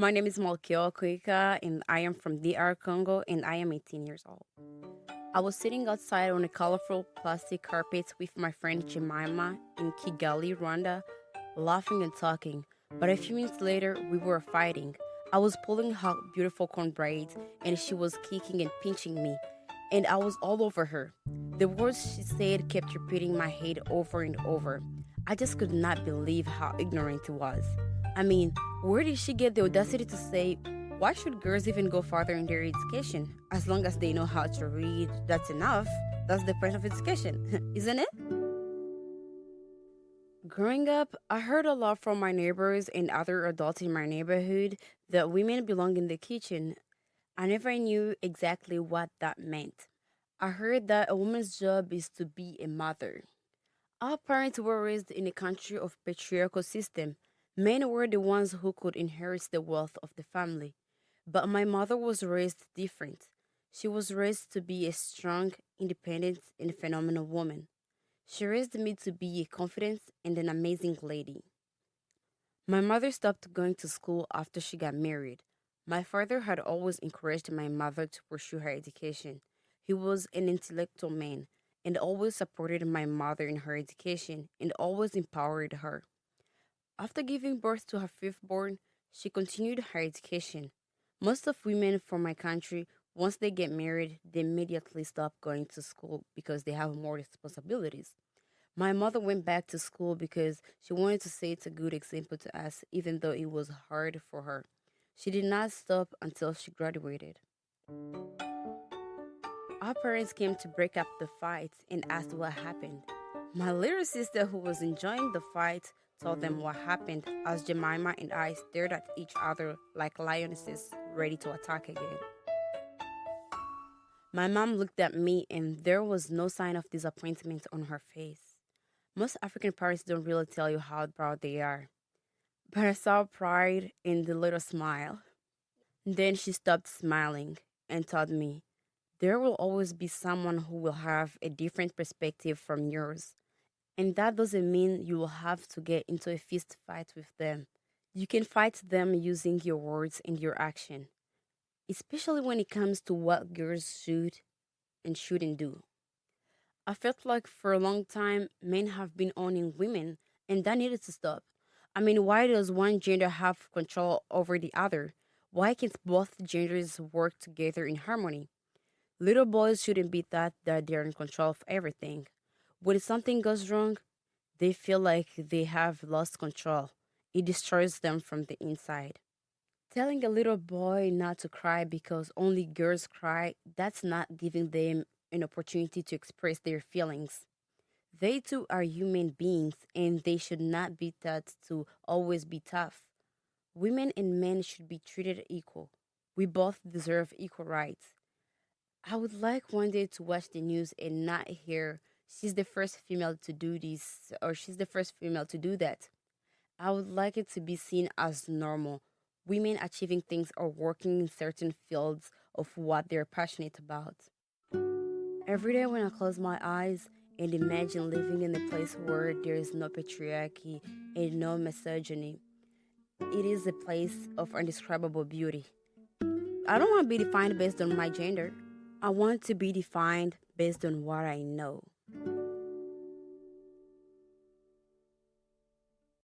My name is Malkia Wakuika, and I am from DR Congo, and I am 18 years old. I was sitting outside on a colorful plastic carpet with my friend Jemima in Kigali, Rwanda, laughing and talking. But a few minutes later, we were fighting. I was pulling her beautiful corn braids, and she was kicking and pinching me, and I was all over her. The words she said kept repeating in my head over and over. I just could not believe how ignorant it was. I mean, where did she get the audacity to say, why should girls even go farther in their education? As long as they know how to read, that's enough. That's the point of education, isn't it? Growing up, I heard a lot from my neighbors and other adults in my neighborhood that women belong in the kitchen. I never knew exactly what that meant. I heard that a woman's job is to be a mother. Our parents were raised in a country of patriarchal system. Men were the ones who could inherit the wealth of the family. But my mother was raised different. She was raised to be a strong, independent, and phenomenal woman. She raised me to be a confident and an amazing lady. My mother stopped going to school after she got married. My father had always encouraged my mother to pursue her education. He was an intellectual man and always supported my mother in her education and always empowered her. After giving birth to her fifth born, she continued her education. Most of women from my country, once they get married, they immediately stop going to school because they have more responsibilities. My mother went back to school because she wanted to set a good example to us, even though it was hard for her. She did not stop until she graduated. Our parents came to break up the fight and asked what happened. My little sister, who was enjoying the fight, told them what happened as Jemima and I stared at each other like lionesses ready to attack again. My mom looked at me and there was no sign of disappointment on her face. Most African parents don't really tell you how proud they are, but I saw pride in the little smile. Then she stopped smiling and told me, there will always be someone who will have a different perspective from yours. And that doesn't mean you will have to get into a fist fight with them. You can fight them using your words and your action, especially when it comes to what girls should and shouldn't do. I felt like for a long time men have been owning women, and that needed to stop. I mean, why does one gender have control over the other? Why can't both genders work together in harmony? Little boys shouldn't be taught that they're in control of everything. When something goes wrong, they feel like they have lost control. It destroys them from the inside. Telling a little boy not to cry because only girls cry, that's not giving them an opportunity to express their feelings. They too are human beings and they should not be taught to always be tough. Women and men should be treated equal. We both deserve equal rights. I would like one day to watch the news and not hear she's the first female to do this or she's the first female to do that. I would like it to be seen as normal. Women achieving things or working in certain fields of what they're passionate about. Every day when I close my eyes and imagine living in a place where there is no patriarchy and no misogyny, it is a place of indescribable beauty. I don't want to be defined based on my gender. I want to be defined based on what I know.